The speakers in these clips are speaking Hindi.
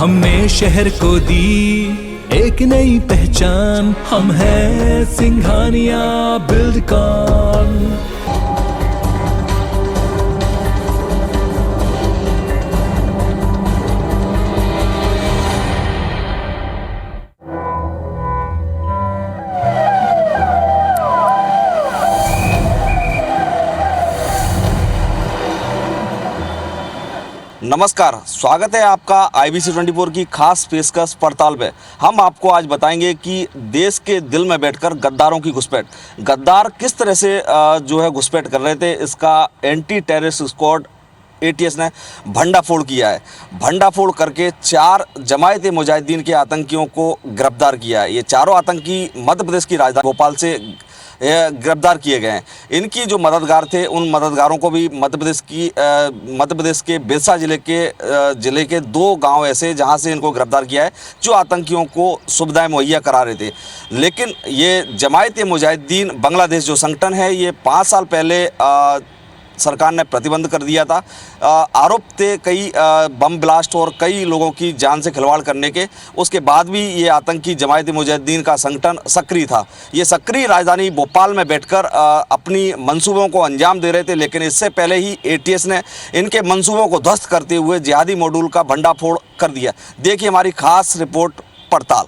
हमने शहर को दी एक नई पहचान, हम हैं सिंघानिया बिल्डकॉन। नमस्कार, स्वागत है आपका IBC 24 की खास पेशकश पड़ताल में। हम आपको आज बताएंगे कि देश के दिल में बैठकर गद्दारों की घुसपैठ, गद्दार किस तरह से जो है घुसपैठ कर रहे थे, इसका एंटी टेररिस्ट स्क्वाड ATS ने भंडाफोड़ किया है। भंडाफोड़ करके 4 जमायत मुजाहिदीन के आतंकियों को गिरफ्तार किया है। ये चारों आतंकी मध्य प्रदेश की राजधानी भोपाल से गिरफ्तार किए गए हैं। इनकी जो मददगार थे, उन मददगारों को भी मध्य प्रदेश के बिरसा जिले के 2 गांव ऐसे जहां से इनको गिरफ्तार किया है, जो आतंकियों को सुविधाएं मुहैया करा रहे थे। लेकिन ये जमायत मुजाहिदीन बांग्लादेश जो संगठन है, ये 5 साल पहले सरकार ने प्रतिबंध कर दिया था। आरोप थे कई बम ब्लास्ट और कई लोगों की जान से खिलवाड़ करने के। उसके बाद भी ये आतंकी जमायत मुजाहिदीन का संगठन सक्रिय था। ये सक्रिय राजधानी भोपाल में बैठकर अपनी मंसूबों को अंजाम दे रहे थे। लेकिन इससे पहले ही ATS ने इनके मंसूबों को ध्वस्त करते हुए जिहादी मॉड्यूल का भंडाफोड़ कर दिया। देखिए हमारी खास रिपोर्ट पड़ताल।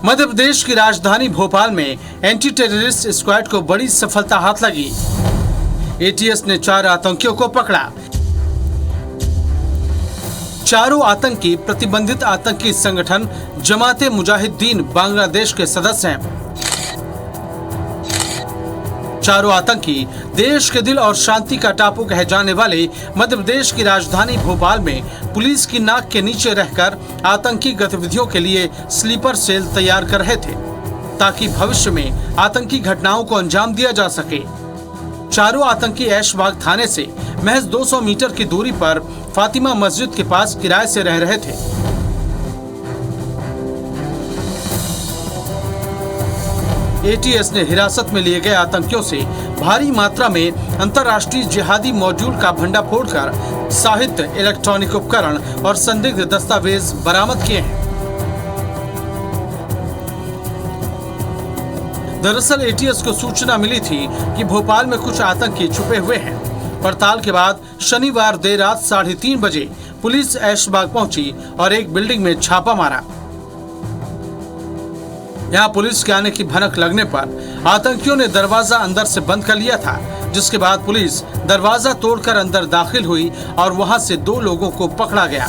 मध्य प्रदेश की राजधानी भोपाल में एंटी टेररिस्ट स्क्वाड को बड़ी सफलता हाथ लगी। ATS ने 4 आतंकियों को पकड़ा। चारों आतंकी प्रतिबंधित आतंकी संगठन जमाते मुजाहिदीन बांग्लादेश के सदस्य हैं। चारों आतंकी देश के दिल और शांति का टापू कहे जाने वाले मध्य प्रदेश की राजधानी भोपाल में पुलिस की नाक के नीचे रहकर आतंकी गतिविधियों के लिए स्लीपर सेल तैयार कर रहे थे, ताकि भविष्य में आतंकी घटनाओं को अंजाम दिया जा सके। चारों आतंकी ऐशबाग थाने से महज 200 मीटर की दूरी पर फातिमा मस्जिद के पास किराए से रह रहे थे। ATS ने हिरासत में लिए गए आतंकियों से भारी मात्रा में अंतर्राष्ट्रीय जिहादी मॉड्यूल का भंडाफोड़ कर साहित्य, इलेक्ट्रॉनिक उपकरण और संदिग्ध दस्तावेज बरामद किए हैं। दरअसल ATS को सूचना मिली थी कि भोपाल में कुछ आतंकी छुपे हुए हैं। पड़ताल के बाद शनिवार देर रात 3:30 बजे पुलिस ऐशबाग पहुंची और एक बिल्डिंग में छापा मारा। यहाँ पुलिस के आने की भनक लगने पर आतंकियों ने दरवाजा अंदर से बंद कर लिया था, जिसके बाद पुलिस दरवाजा तोड़कर अंदर दाखिल हुई और वहां से 2 लोगों को पकड़ा गया।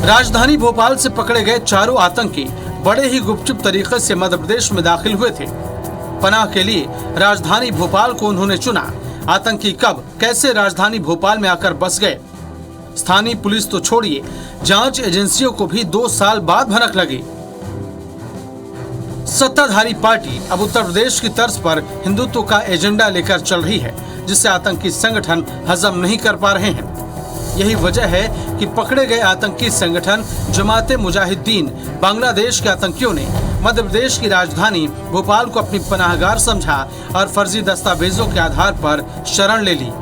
राजधानी भोपाल से पकड़े गए चारों आतंकी बड़े ही गुपचुप तरीके से मध्य प्रदेश में दाखिल हुए थे। पनाह के लिए राजधानी भोपाल को उन्होंने चुना। आतंकी कब कैसे राजधानी भोपाल में आकर बस गए, स्थानीय पुलिस तो छोड़िए, जांच एजेंसियों को भी 2 साल बाद भनक लगी। सत्ताधारी पार्टी अब उत्तर प्रदेश की तर्ज पर हिंदुत्व का एजेंडा लेकर चल रही है, जिसे आतंकी संगठन हजम नहीं कर पा रहे हैं। यही वजह है कि पकड़े गए आतंकी संगठन जमाते मुजाहिदीन बांग्लादेश के आतंकियों ने मध्य प्रदेश की राजधानी भोपाल को अपनी पनाहगार समझा और फर्जी दस्तावेजों के आधार पर शरण ले ली।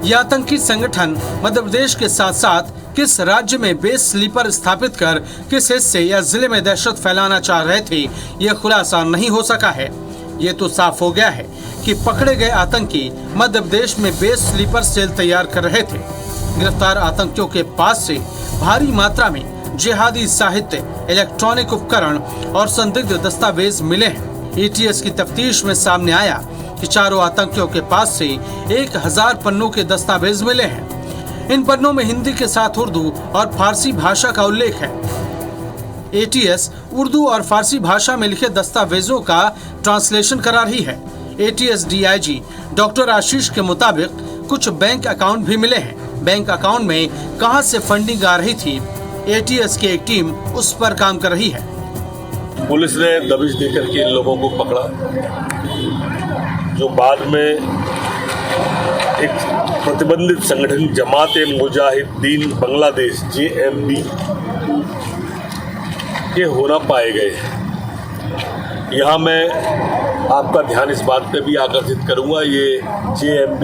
यह आतंकी संगठन मध्य प्रदेश के साथ साथ किस राज्य में बेस स्लीपर स्थापित कर किस हिस्से या जिले में दहशत फैलाना चाह रहे थे, यह खुलासा नहीं हो सका है। ये तो साफ हो गया है कि पकड़े गए आतंकी मध्य प्रदेश में बेस स्लीपर सेल तैयार कर रहे थे। गिरफ्तार आतंकियों के पास से भारी मात्रा में जिहादी साहित्य, इलेक्ट्रॉनिक उपकरण और संदिग्ध दस्तावेज मिले हैं। ATS की तफ्तीश में सामने आया कि चारों आतंकियों के पास से 1000 पन्नों के दस्तावेज मिले हैं। इन पन्नों में हिंदी के साथ उर्दू और फारसी भाषा का उल्लेख है। ATS उर्दू और फारसी भाषा में लिखे दस्तावेजों का ट्रांसलेशन करा रही है। ATS DIG डॉक्टर आशीष के मुताबिक कुछ बैंक अकाउंट भी मिले हैं। बैंक अकाउंट में कहां से फंडिंग आ रही थी, ATS की एक टीम उस पर काम कर रही है। पुलिस ने दबिश देकर के इन लोगों को पकड़ा, जो बाद में एक प्रतिबंधित संगठन जमात-ए-मुजाहिदीन बांग्लादेश JMB के होना पाए गए हैं। यहाँ मैं आपका ध्यान इस बात पे भी आकर्षित करूँगा, ये JMB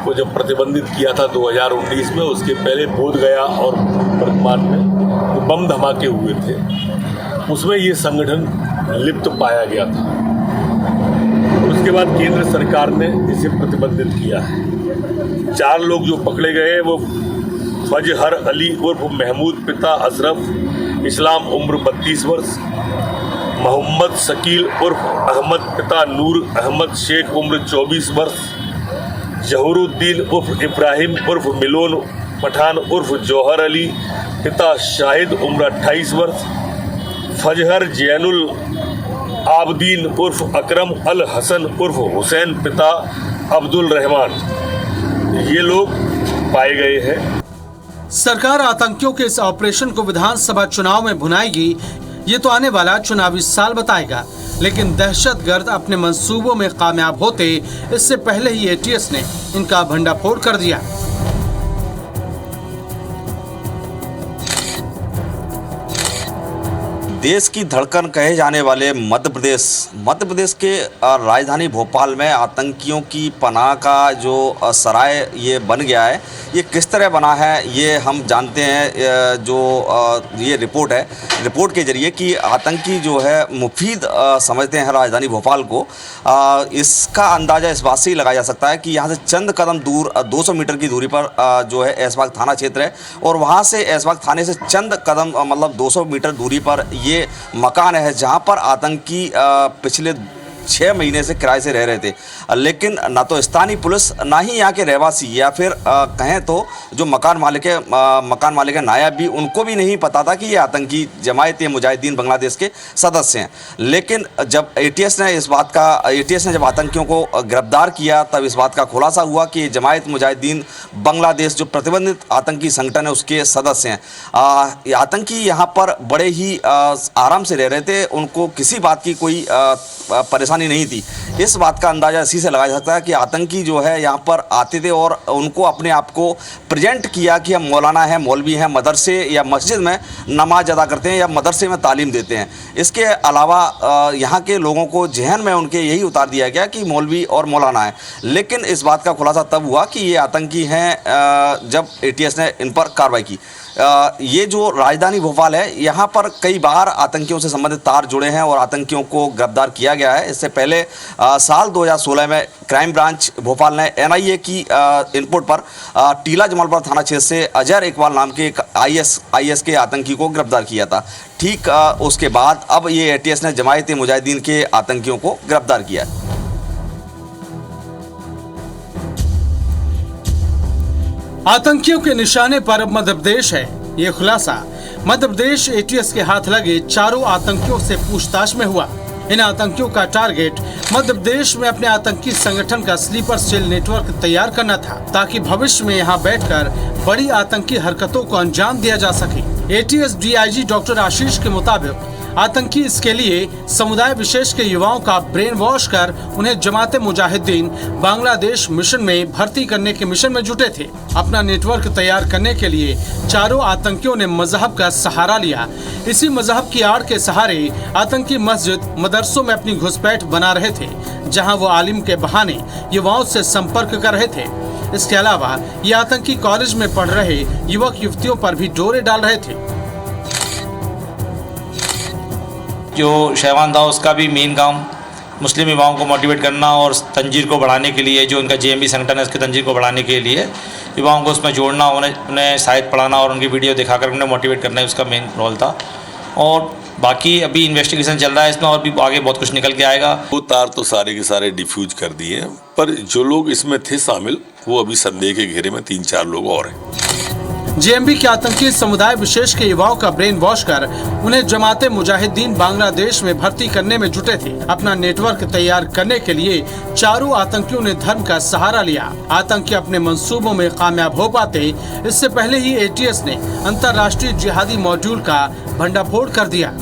को जब प्रतिबंधित किया था 2019 में, उसके पहले बोधगया और वर्तमान में जो बम धमाके हुए थे उसमें ये संगठन लिप्त पाया गया था। उसके बाद केंद्र सरकार ने इसे प्रतिबंधित किया है। 4 लोग जो पकड़े गए हैं वो फजहर अली उर्फ महमूद पिता अशरफ इस्लाम उम्र 32 वर्ष, मोहम्मद शकील उर्फ अहमद पिता नूर अहमद शेख उम्र 24 वर्ष, जहरुद्दीन उर्फ इब्राहिम उर्फ मिलोन पठान उर्फ जौहर अली पिता शाहिद उम्र 28 वर्ष, फजहर जैनुल आबदीन उर्फ अकरम अल हसन उर्फ हुसैन पिता अब्दुल रहमान, ये लोग पाए गए हैं। सरकार आतंकियों के इस ऑपरेशन को विधानसभा चुनाव में भुनाएगी, ये तो आने वाला चुनावी साल बताएगा। लेकिन दहशतगर्द अपने मंसूबों में कामयाब होते इससे पहले ही ATS ने इनका भंडाफोड़ कर दिया। देश की धड़कन कहे जाने वाले मध्य प्रदेश के राजधानी भोपाल में आतंकियों की पनाह का जो सराय ये बन गया है, ये किस तरह बना है ये हम जानते हैं। जो ये रिपोर्ट है, रिपोर्ट के जरिए कि आतंकी जो है मुफीद समझते हैं राजधानी भोपाल को, इसका अंदाज़ा इस बात से ही लगाया जा सकता है कि यहाँ से चंद कदम दूर 200 मीटर की दूरी पर जो है ऐशबाग थाना क्षेत्र है, और वहाँ से ऐशबाग थाने से चंद कदम मतलब 200 मीटर दूरी पर ये मकान है जहां पर आतंकी पिछले 6 महीने से किराए से रह रहे थे। लेकिन ना तो स्थानीय पुलिस ना ही यहाँ के रहवासी या फिर कहें तो जो मकान मालिक है नायब भी, उनको भी नहीं पता था कि ये आतंकी जमात-ए-मुजाहिदीन बांग्लादेश के सदस्य हैं। लेकिन जब ATS ने जब आतंकियों को गिरफ्तार किया तब इस बात का खुलासा हुआ कि जमात-ए-मुजाहिदीन बांग्लादेश जो प्रतिबंधित आतंकी संगठन है उसके सदस्य हैं। आतंकी यहाँ पर बड़े ही आराम से रह रहे थे, उनको किसी बात की कोई परेशानी नहीं थी। इस बात का अंदाज़ा इसी से लगाया जा सकता है कि आतंकी जो है यहाँ पर आते थे और उनको अपने आप को प्रेजेंट किया कि हम मौलाना हैं, मौलवी हैं, मदरसे या मस्जिद में नमाज अदा करते हैं या मदरसे में तालीम देते हैं। इसके अलावा यहाँ के लोगों को जहन में उनके यही उतार दिया गया कि मौलवी और मौलाना है। लेकिन इस बात का खुलासा तब हुआ कि ये आतंकी हैं जब ATS ने इन पर कार्रवाई की। ये जो राजधानी भोपाल है, यहाँ पर कई बार आतंकियों से संबंधित तार जुड़े हैं और आतंकियों को गिरफ्तार किया गया है। इससे पहले साल 2016 में क्राइम ब्रांच भोपाल ने NIA की इनपुट पर टीला जमालपुर थाना क्षेत्र से अजहर इकबाल नाम के एक IS के आतंकी को गिरफ्तार किया था। ठीक उसके बाद अब ये ATS ने जमात-ए-मुजाहिदीन के आतंकियों को गिरफ्तार किया है। आतंकियों के निशाने पर अब मध्य प्रदेश है। ये खुलासा मध्य प्रदेश ATS के हाथ लगे 4 आतंकियों से पूछताछ में हुआ। इन आतंकियों का टारगेट मध्य प्रदेश में अपने आतंकी संगठन का स्लीपर सेल नेटवर्क तैयार करना था, ताकि भविष्य में यहाँ बैठकर बड़ी आतंकी हरकतों को अंजाम दिया जा सके। ATS DIG डॉक्टर आशीष के मुताबिक आतंकी इसके लिए समुदाय विशेष के युवाओं का ब्रेन वॉश कर उन्हें जमात-ए-मुजाहिदीन बांग्लादेश मिशन में भर्ती करने के मिशन में जुटे थे। अपना नेटवर्क तैयार करने के लिए 4 आतंकियों ने मजहब का सहारा लिया। इसी मजहब की आड़ के सहारे आतंकी मस्जिद मदरसों में अपनी घुसपैठ बना रहे थे, जहां वो आलिम के बहाने युवाओं से संपर्क कर रहे थे। इसके अलावा ये आतंकी कॉलेज में पढ़ रहे युवक युवतियों पर भी डोरे डाल रहे थे। जो शहवान था उसका भी मेन काम मुस्लिम युवाओं को मोटिवेट करना और तंजीर को बढ़ाने के लिए, जो उनका JMB संगठन है उसके तंजीर को बढ़ाने के लिए युवाओं को उसमें जोड़ना, उन्हें शायद पढ़ाना और उनकी वीडियो दिखाकर उन्हें मोटिवेट करना, उसका मेन रोल था। और बाकी अभी इन्वेस्टिगेशन चल रहा है इसमें, और भी आगे बहुत कुछ निकल के आएगा। वो तार तो सारे के सारे डिफ्यूज कर दिए, पर जो लोग इसमें थे शामिल वो अभी संदेह के घेरे में 3-4 लोग और हैं। JMB के आतंकी समुदाय विशेष के युवाओं का ब्रेन वॉश कर उन्हें जमात-ए-मुजाहिदीन बांग्लादेश में भर्ती करने में जुटे थे। अपना नेटवर्क तैयार करने के लिए 4 आतंकियों ने धर्म का सहारा लिया। आतंकी अपने मंसूबों में कामयाब हो पाते इससे पहले ही ATS ने अंतर्राष्ट्रीय जिहादी मॉड्यूल का भंडाफोड़ कर दिया।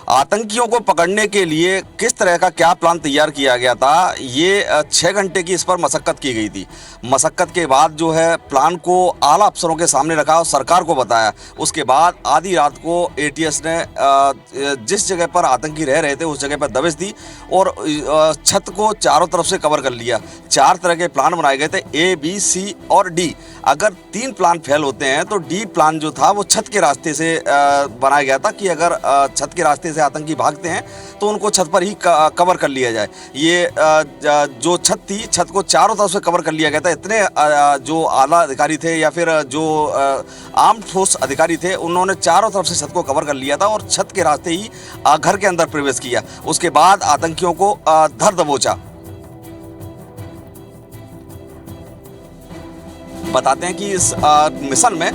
आतंकियों को पकड़ने के लिए किस तरह का क्या प्लान तैयार किया गया था, ये 6 घंटे की इस पर मशक्क़त की गई थी। मशक्क़त के बाद जो है प्लान को आला अफसरों के सामने रखा और सरकार को बताया। उसके बाद आधी रात को एटीएस ने जिस जगह पर आतंकी रह रहे थे उस जगह पर दबिश दी और छत को चारों तरफ से कवर कर लिया। 4 तरह के प्लान बनाए गए थे, A, B, C और D। अगर 3 प्लान फेल होते हैं तो D प्लान जो था वो छत के रास्ते से बनाया गया था कि अगर छत के रास्ते से आतंकी भागते हैं तो उनको छत पर ही कवर कर लिया जाए। ये जो छत थी, छत को चारों तरफ से कवर कर लिया गया था। इतने जो आला अधिकारी थे या फिर जो आर्म्ड फोर्स अधिकारी थे, उन्होंने चारों तरफ से छत को कवर कर लिया था और छत के रास्ते ही घर के अंदर प्रवेश किया। उसके बाद आतंकियों को धर दबोचा। बताते हैं कि इस मिशन में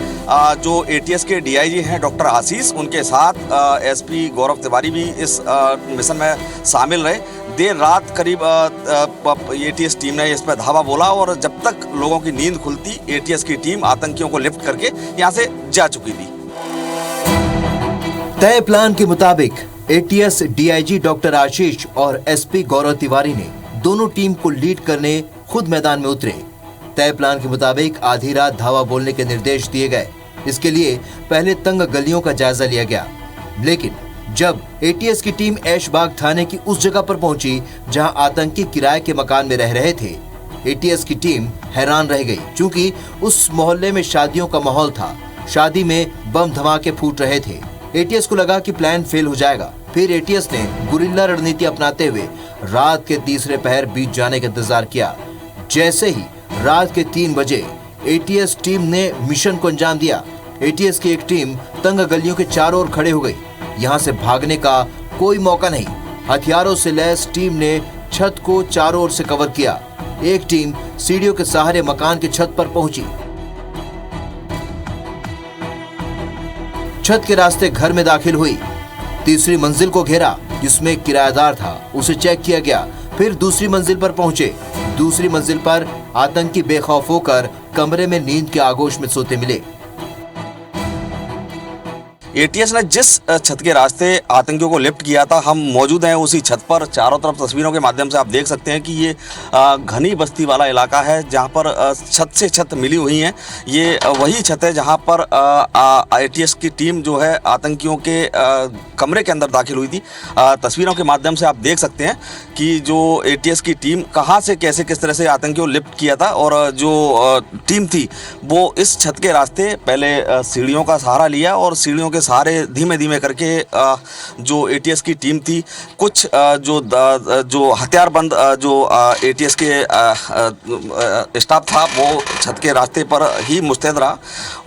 जो एटीएस के डीआईजी हैं डॉक्टर आशीष, उनके साथ एसपी गौरव तिवारी भी इस मिशन में शामिल रहे। देर रात करीब एटीएस टीम ने इस पर धावा बोला और जब तक लोगों की नींद खुलती एटीएस की टीम आतंकियों को लिफ्ट करके यहाँ से जा चुकी थी। तय प्लान के मुताबिक एटीएस डीआईजी डॉक्टर आशीष और एसपी गौरव तिवारी ने दोनों टीम को लीड करने खुद मैदान में उतरे। तय प्लान के मुताबिक आधी रात धावा बोलने के निर्देश दिए गए। इसके लिए पहले तंग गलियों का जायजा लिया गया, लेकिन जब एटीएस की टीम ऐशबाग थाने की उस जगह पर पहुंची जहां आतंकी किराए के मकान में रह रहे थे, एटीएस की टीम हैरान रह गई, क्योंकि उस मोहल्ले में शादियों का माहौल था। शादी में बम धमाके फूट रहे थे। एटीएस को लगा कि प्लान फेल हो जाएगा। फिर एटीएस ने गुरिल्ला रणनीति अपनाते हुए रात के तीसरे पहर बीत जाने का इंतजार किया। जैसे ही रात के 3 बजे एटीएस टीम ने मिशन को अंजाम दिया। एटीएस की एक टीम तंग गलियों के चारों ओर खड़े हो गई। यहाँ से भागने का कोई मौका नहीं। हथियारों से लैस टीम ने छत को चारों ओर से कवर किया। एक टीम सीढ़ियों के सहारे मकान की छत पर पहुंची। छत के रास्ते घर में दाखिल हुई। तीसरी मंजिल को घेरा जिसमें किराएदार था, उसे चेक किया गया। फिर दूसरी मंजिल पर पहुंचे। दूसरी मंजिल पर आतंकी बेखौफ होकर कमरे में नींद के आगोश में सोते मिले। एटीएस ने जिस छत के रास्ते आतंकियों को लिफ्ट किया था, हम मौजूद हैं उसी छत पर। चारों तरफ तस्वीरों के माध्यम से आप देख सकते हैं कि ये घनी बस्ती वाला इलाका है जहां पर छत से छत मिली हुई हैं। ये वही छत है जहां पर एटीएस की टीम जो है आतंकियों के कमरे के अंदर दाखिल हुई थी। तस्वीरों के माध्यम से आप देख सकते हैं कि जो एटीएस की टीम कहां से कैसे किस तरह से आतंकियों को लिफ्ट किया था और जो टीम थी वो इस छत के रास्ते पहले सीढ़ियों का सहारा लिया और सीढ़ियों के सहारे धीमे धीमे करके जो एटीएस की टीम थी, कुछ जो हथियारबंद जो एटीएस के स्टाफ था वो छत के रास्ते पर ही मुस्तैद रहा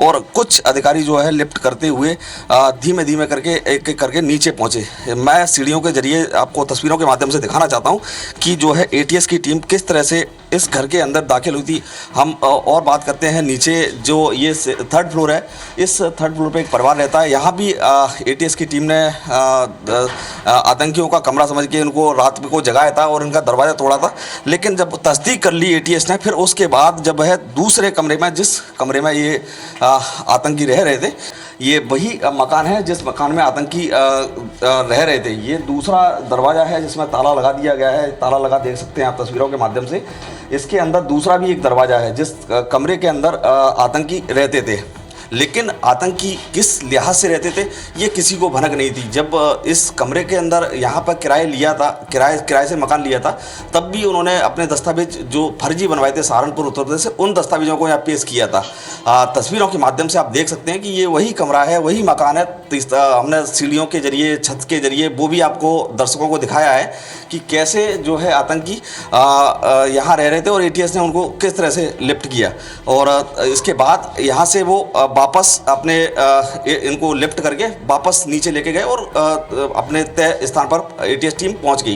और कुछ अधिकारी जो है लिफ्ट करते हुए धीमे धीमे करके एक एक करके नीचे पहुंचे। मैं सीढ़ियों के जरिए आपको तस्वीरों के माध्यम से दिखाना चाहता हूं कि जो है एटीएस की टीम किस तरह से इस घर के अंदर दाखिल हुई थी। हम और बात करते हैं नीचे जो ये 3rd फ्लोर है। इस 3rd फ्लोर पे एक परिवार रहता है। यहाँ भी एटीएस की टीम ने आतंकियों का कमरा समझ के उनको रात को जगाया था और इनका दरवाज़ा तोड़ा था। लेकिन जब तस्दीक कर ली एटीएस ने, फिर उसके बाद जब है दूसरे कमरे में, जिस कमरे में ये आतंकी रह रहे थे, ये वही मकान है जिस मकान में आतंकी रह रहे थे। ये दूसरा दरवाज़ा है जिसमें ताला लगा दिया गया है। ताला लगा देख सकते हैं आप तस्वीरों के माध्यम से। इसके अंदर दूसरा भी एक दरवाज़ा है जिस कमरे के अंदर आतंकी रहते थे। लेकिन आतंकी किस लिहाज से रहते थे ये किसी को भनक नहीं थी। जब इस कमरे के अंदर यहाँ पर किराए लिया था, किराए से मकान लिया था, तब भी उन्होंने अपने दस्तावेज जो फर्जी बनवाए थे सहारनपुर उत्तर प्रदेश से, उन दस्तावेजों को यहाँ पेश किया था। तस्वीरों के माध्यम से आप देख सकते हैं कि ये वही कमरा है, वही मकान है। हमने सीढ़ियों के जरिए, छत के जरिए वो भी आपको दर्शकों को दिखाया है कि कैसे जो है आतंकी यहाँ रह रहे थे और एटीएस ने उनको किस तरह से लिफ्ट किया। और इसके बाद यहाँ से वो वापस अपने इनको लिफ्ट करके वापस नीचे लेके गए और अपने तय स्थान पर एटीएस टीम पहुंच गई।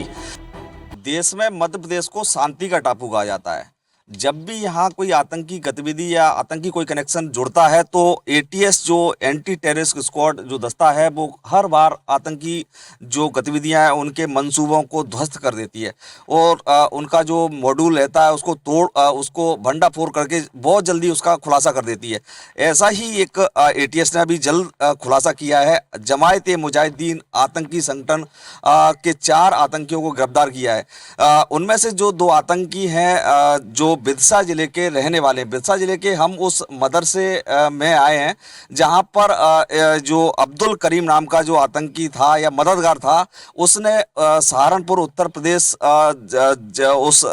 देश में मध्य प्रदेश को शांति का टापू कहा जाता है। जब भी यहाँ कोई आतंकी गतिविधि या आतंकी कोई कनेक्शन जुड़ता है तो एटीएस जो एंटी टेररिस्ट स्क्वाड जो दस्ता है वो हर बार आतंकी जो गतिविधियां हैं उनके मंसूबों को ध्वस्त कर देती है और उनका जो मॉड्यूल रहता है उसको उसको भंडाफोड़ करके बहुत जल्दी उसका खुलासा कर देती है। ऐसा ही एक एटीएस ने अभी जल्द खुलासा किया है। जमायत-ए-मुजाहिदीन आतंकी संगठन के 4 आतंकियों को गिरफ्तार किया है। उनमें से जो 2 आतंकी हैं जो बिदसा जिले के रहने वाले हैं। बिदसा जिले के हम उस मदरसे में आए हैं जहां पर जो अब्दुल करीम नाम का जो आतंकी था या मददगार था उसने सहारनपुर उत्तर प्रदेश उस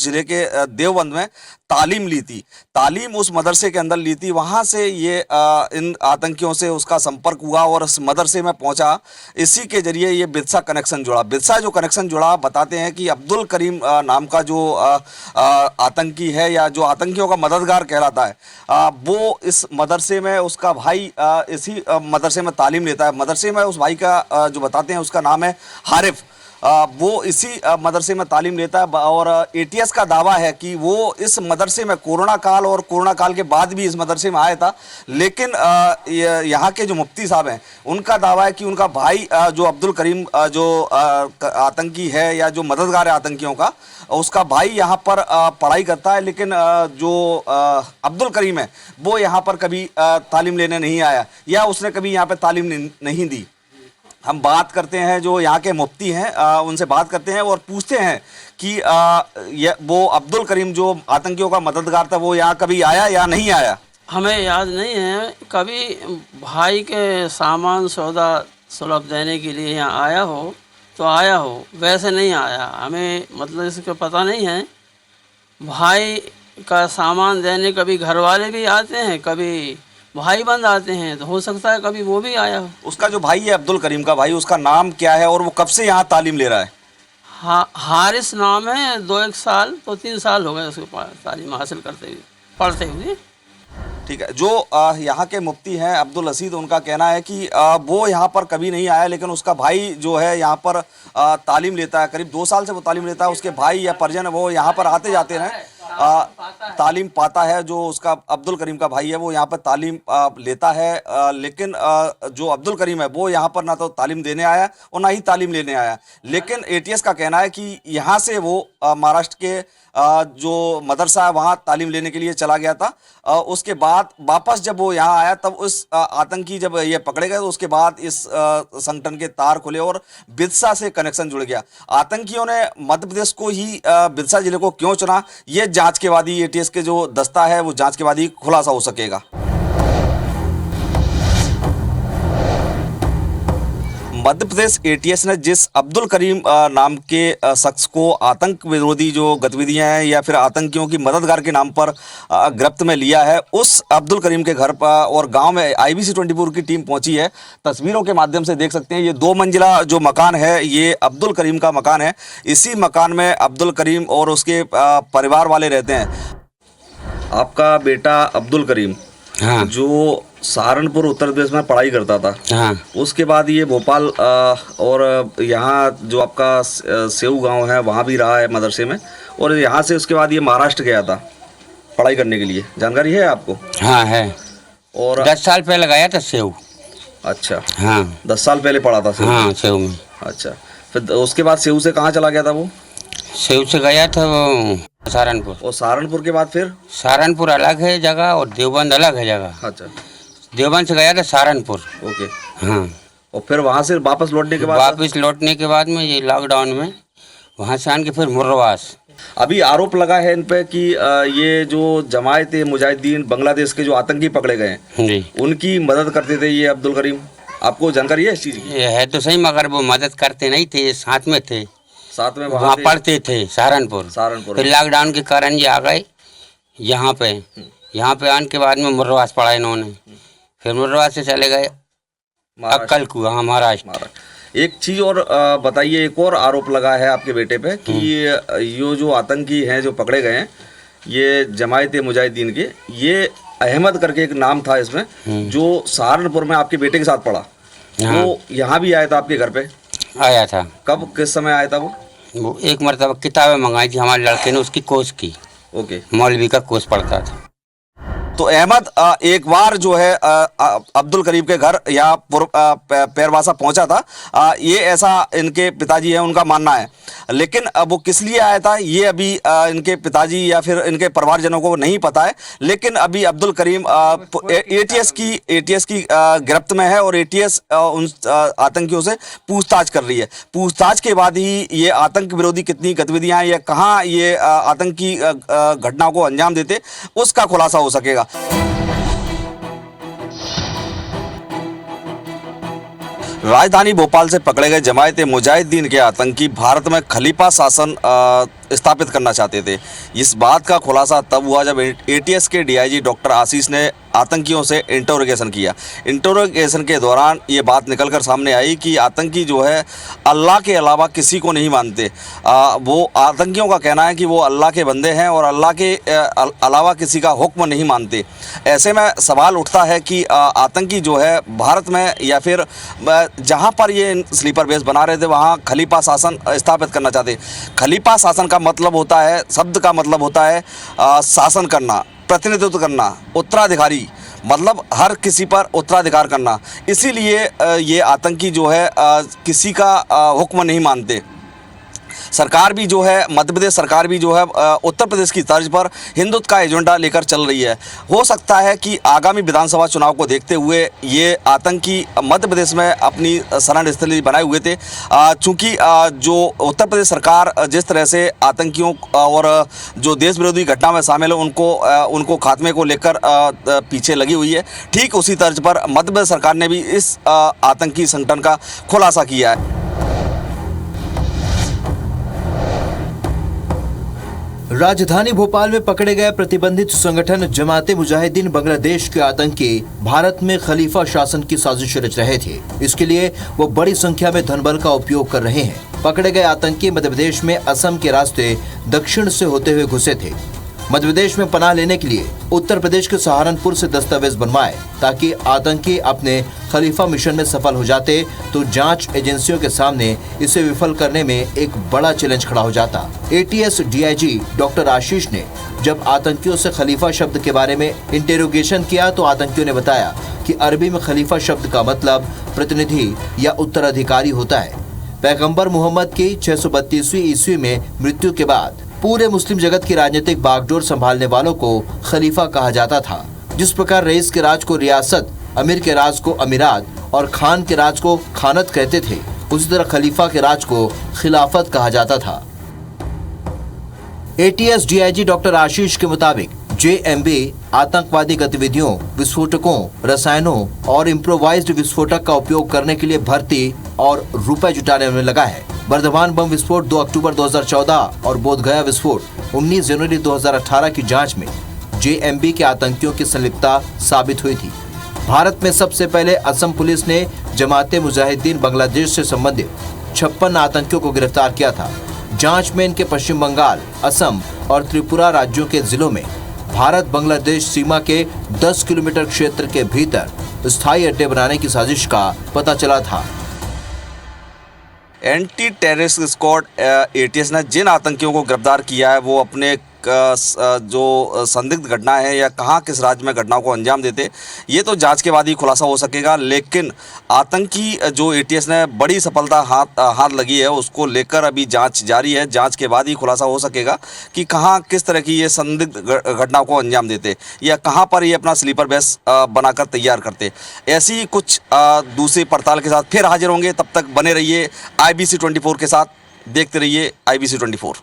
जिले के देवबंद में तालीम ली थी। तालीम उस मदरसे के अंदर ली थी। वहाँ से ये इन आतंकियों से उसका संपर्क हुआ और उस मदरसे में पहुँचा। इसी के जरिए ये बिदसा कनेक्शन जुड़ा। बिदसा जो कनेक्शन जुड़ा बताते हैं कि अब्दुल करीम नाम का जो आतंकी है या जो आतंकियों का मददगार कहलाता है वो इस मदरसे में उसका भाई इसी मदरसे में तालीम लेता है। मदरसे में उस भाई का जो बताते हैं उसका नाम है हारिफ। वो इसी मदरसे में तालीम लेता है और एटीएस का दावा है कि वो इस मदरसे में कोरोना काल के बाद भी इस मदरसे में आया था। लेकिन यहाँ के जो मुफ्ती साहब हैं उनका दावा है कि उनका भाई जो अब्दुल करीम जो आतंकी है या जो मददगार है आतंकियों का उसका भाई यहाँ पर पढ़ाई करता है। लेकिन जो अब्दुल करीम है वो यहाँ पर कभी तालीम लेने नहीं आया या उसने कभी यहाँ पर तालीम नहीं दी। हम बात करते हैं जो यहाँ के मुफ्ती हैं उनसे बात करते हैं और पूछते हैं कि वो अब्दुल करीम जो आतंकियों का मददगार था वो यहाँ कभी आया या नहीं आया। हमें याद नहीं है कभी भाई के सामान सौदा सुलभ देने के लिए यहाँ आया हो तो आया हो, वैसे नहीं आया। हमें मतलब इसका पता नहीं है। भाई का सामान देने कभी घर वाले भी आते हैं, कभी भाई बंद आते हैं, तो हो सकता है कभी वो भी आया हो। उसका जो भाई है अब्दुल करीम का भाई, उसका नाम क्या है और वो कब से यहाँ तालीम ले रहा है? हारिस नाम है। 2-1 साल तो 3 साल हो गए उसके पास तालीम हासिल करते हुए पढ़ते हुए। ठीक है। जो यहाँ के मुफ्ती हैं अब्दुल रशीद, उनका कहना है कि वो यहाँ पर कभी नहीं आया लेकिन उसका भाई जो है यहाँ पर तालीम लेता है। करीब 2 साल से वो तालीम लेता है। उसके भाई या परिजन वो यहाँ पर आते जाते हैं, तालीम पाता है। जो उसका अब्दुल करीम का भाई है वो यहाँ पर तालीम लेता है। लेकिन जो अब्दुल करीम है वो यहाँ पर ना तो तालीम देने आया और ना ही तालीम लेने आया। लेकिन एटीएस का कहना है कि यहाँ से वो महाराष्ट्र के जो मदरसा है वहाँ तालीम लेने के लिए चला गया था। उसके बाद वापस जब वो यहाँ आया तब उस आतंकी जब ये पकड़े गए तो उसके बाद इस संगठन के तार खुले और बिदसा से कनेक्शन जुड़ गया। आतंकियों ने मध्य प्रदेश को ही बिदसा जिले को क्यों चुना, ये जांच के बाद ही एटीएस के जो दस्ता है वो जांच के बाद ही खुलासा हो सकेगा। मध्य प्रदेश एटीएस ने जिस अब्दुल करीम नाम के शख्स को आतंक विरोधी जो गतिविधियां हैं या फिर आतंकियों की मददगार के नाम पर गिरफ्त में लिया है, उस अब्दुल करीम के घर पर और गांव में IBC 24 की टीम पहुंची है। तस्वीरों के माध्यम से देख सकते हैं ये 2 मंजिला जो मकान है ये अब्दुल करीम का मकान है। इसी मकान में अब्दुल करीम और उसके परिवार वाले रहते हैं। आपका बेटा अब्दुल करीम, हाँ, जो सहारनपुर उत्तर प्रदेश में पढ़ाई करता था, हाँ, उसके बाद ये भोपाल और यहाँ जो आपका सेऊ गांव है वहाँ भी रहा है मदरसे में, और यहाँ से उसके बाद ये महाराष्ट्र गया था पढ़ाई करने के लिए। जानकारी है आपको? हाँ है। और 10 साल पहले गया था सेऊ। अच्छा, हाँ, 10 साल पहले पढ़ा था सेऊ? हाँ, सेऊ में। अच्छा, फिर उसके बाद सेऊ से कहाँ चला गया था वो? सेऊ से गया था वो सहारनपुर। और सहारनपुर के बाद फिर? सहारनपुर अलग है जगह और देवबंद अलग है जगह। अच्छा, देवबंद से गया था सहारनपुर। ओके, हाँ। और फिर वहाँ से वापस लौटने के बाद में ये लॉकडाउन में वहाँ से आन के फिर मुर्रवास। अभी आरोप लगा है इन पे कि ये जो जमायत-ए-मुजाहिदीन बांग्लादेश के जो आतंकी पकड़े गए हैं उनकी मदद करते थे ये अब्दुल करीम। आपको जानकारी है इस चीज़ की? ये है तो सही, मगर वो मदद करते नहीं थे, साथ में थे, साथ में वहाँ पढ़ते थे सहारनपुर। फिर लॉकडाउन के कारण ये आ गए यहाँ पे आने के बाद में मुर्रवास पढ़ा इन्होंने। फिर मुर्रवास से चले गए अक्कल को, हाँ, महाराष्ट्र। एक चीज़ और बताइए, एक और आरोप लगा है आपके बेटे पे कि ये जो आतंकी हैं जो पकड़े गए हैं ये जमायत-ए-मुजाहिदीन के, ये अहमद करके एक नाम था इसमें, जो सहारनपुर में आपके बेटे के साथ पढ़ा। हाँ। वो यहाँ भी आया था आपके घर पे? आया था। कब, किस समय आया था वो? वो एक मरतबा किताबें मंगाई थी हमारे लड़के ने, उसकी कोर्स की। ओके। मौलवी का कोर्स पढ़ता था। तो अहमद एक बार जो है अब्दुल करीम के घर या पैरवासा पहुंचा था। ये ऐसा इनके पिताजी हैं उनका मानना है, लेकिन वो किस लिए आया था ये अभी इनके पिताजी या फिर इनके परिवारजनों को नहीं पता है। लेकिन अभी अब्दुल करीम एटीएस की गिरफ्त में है और एटीएस उन आतंकियों से पूछताछ कर रही है। पूछताछ के बाद ही ये आतंक विरोधी कितनी गतिविधियां या कहाँ ये आतंकी घटनाओं को अंजाम देते उसका खुलासा हो सकेगा। राजधानी भोपाल से पकड़े गए जमायत मुजाहिदीन के आतंकी भारत में खलीफा शासन स्थापित करना चाहते थे। इस बात का खुलासा तब हुआ जब एटीएस के डीआईजी डॉक्टर आशीष ने आतंकियों से इंटरोगेशन किया। इंटरोगेशन के दौरान ये बात निकलकर सामने आई कि आतंकी जो है अल्लाह के अलावा किसी को नहीं मानते। वो आतंकियों का कहना है कि वो अल्लाह के बंदे हैं और अल्लाह के अलावा किसी का हुक्म नहीं मानते। ऐसे में सवाल उठता है कि आतंकी जो है भारत में या फिर जहाँ पर ये स्लीपर बेस बना रहे थे वहाँ खलीफा शासन स्थापित करना चाहते। खलीफा शासन का मतलब होता है, शब्द का मतलब होता है शासन करना, प्रतिनिधित्व करना, उत्तराधिकारी, मतलब हर किसी पर उत्तराधिकार करना। इसीलिए ये आतंकी जो है किसी का हुक्म नहीं मानते। सरकार भी जो है मध्य प्रदेश सरकार भी जो है उत्तर प्रदेश की तर्ज पर हिंदुत्व का एजेंडा लेकर चल रही है। हो सकता है कि आगामी विधानसभा चुनाव को देखते हुए ये आतंकी मध्य प्रदेश में अपनी शरण स्थली बनाए हुए थे। चूँकि जो उत्तर प्रदेश सरकार जिस तरह से आतंकियों और जो देश विरोधी घटना में शामिल है उनको खात्मे को लेकर पीछे लगी हुई है, ठीक उसी तर्ज पर मध्य प्रदेश सरकार ने भी इस आतंकी संगठन का खुलासा किया है। राजधानी भोपाल में पकड़े गए प्रतिबंधित संगठन जमाते मुजाहिदीन बांग्लादेश के आतंकी भारत में खलीफा शासन की साजिश रच रहे थे। इसके लिए वो बड़ी संख्या में धनबल का उपयोग कर रहे हैं। पकड़े गए आतंकी मध्य प्रदेश में असम के रास्ते दक्षिण से होते हुए घुसे थे। मध्य प्रदेश में पनाह लेने के लिए उत्तर प्रदेश के सहारनपुर से दस्तावेज बनवाए ताकि आतंकी अपने खलीफा मिशन में सफल हो जाते तो जांच एजेंसियों के सामने इसे विफल करने में एक बड़ा चैलेंज खड़ा हो जाता। एटीएस डीआईजी डॉक्टर आशीष ने जब आतंकियों से खलीफा शब्द के बारे में इंटेरोगेशन किया तो आतंकियों ने बताया कि अरबी में खलीफा शब्द का मतलब प्रतिनिधि या उत्तराधिकारी होता है। पैगंबर मोहम्मद की 632वीं ईस्वी में मृत्यु के बाद पूरे मुस्लिम जगत की राजनीतिक बागडोर संभालने वालों को खलीफा कहा जाता था। जिस प्रकार रईस के राज को रियासत, अमीर के राज को अमीरात और खान के राज को खानत कहते थे, उसी तरह खलीफा के राज को खिलाफत कहा जाता था। एटीएस डीआईजी डॉक्टर आशीष के मुताबिक जेएमबी आतंकवादी गतिविधियों, विस्फोटकों, रसायनों और इम्प्रोवाइज्ड विस्फोटक का उपयोग करने के लिए भर्ती और रुपए जुटाने में लगा है। बर्धमान बम विस्फोट 2 अक्टूबर 2014 और बोधगया विस्फोट 19 जनवरी 2018 की जांच में जेएमबी के आतंकियों की संलिप्तता साबित हुई थी। भारत में सबसे पहले असम पुलिस ने जमाते मुजाहिदीन बांग्लादेश से संबंधित 56 आतंकियों को गिरफ्तार किया था। जांच में इनके पश्चिम बंगाल, असम और त्रिपुरा राज्यों के जिलों में भारत बांग्लादेश सीमा के 10 किलोमीटर क्षेत्र के भीतर स्थायी अड्डे बनाने की साजिश का पता चला था। एंटी टेररिस्ट स्क्वाड एटीएस ने जिन आतंकियों को गिरफ्तार किया है वो अपने जो संदिग्ध घटना है या कहाँ किस राज्य में घटनाओं को अंजाम देते ये तो जांच के बाद ही खुलासा हो सकेगा। लेकिन आतंकी जो एटीएस ने बड़ी सफलता हाथ लगी है उसको लेकर अभी जांच जारी है। जांच के बाद ही खुलासा हो सकेगा कि कहाँ किस तरह की ये संदिग्ध घटनाओं को अंजाम देते या कहाँ पर ये अपना स्लीपर बेस बनाकर तैयार करते। ऐसी कुछ दूसरी पड़ताल के साथ फिर हाजिर होंगे। तब तक बने रहिए IBC 24 के साथ, देखते रहिए IBC 24।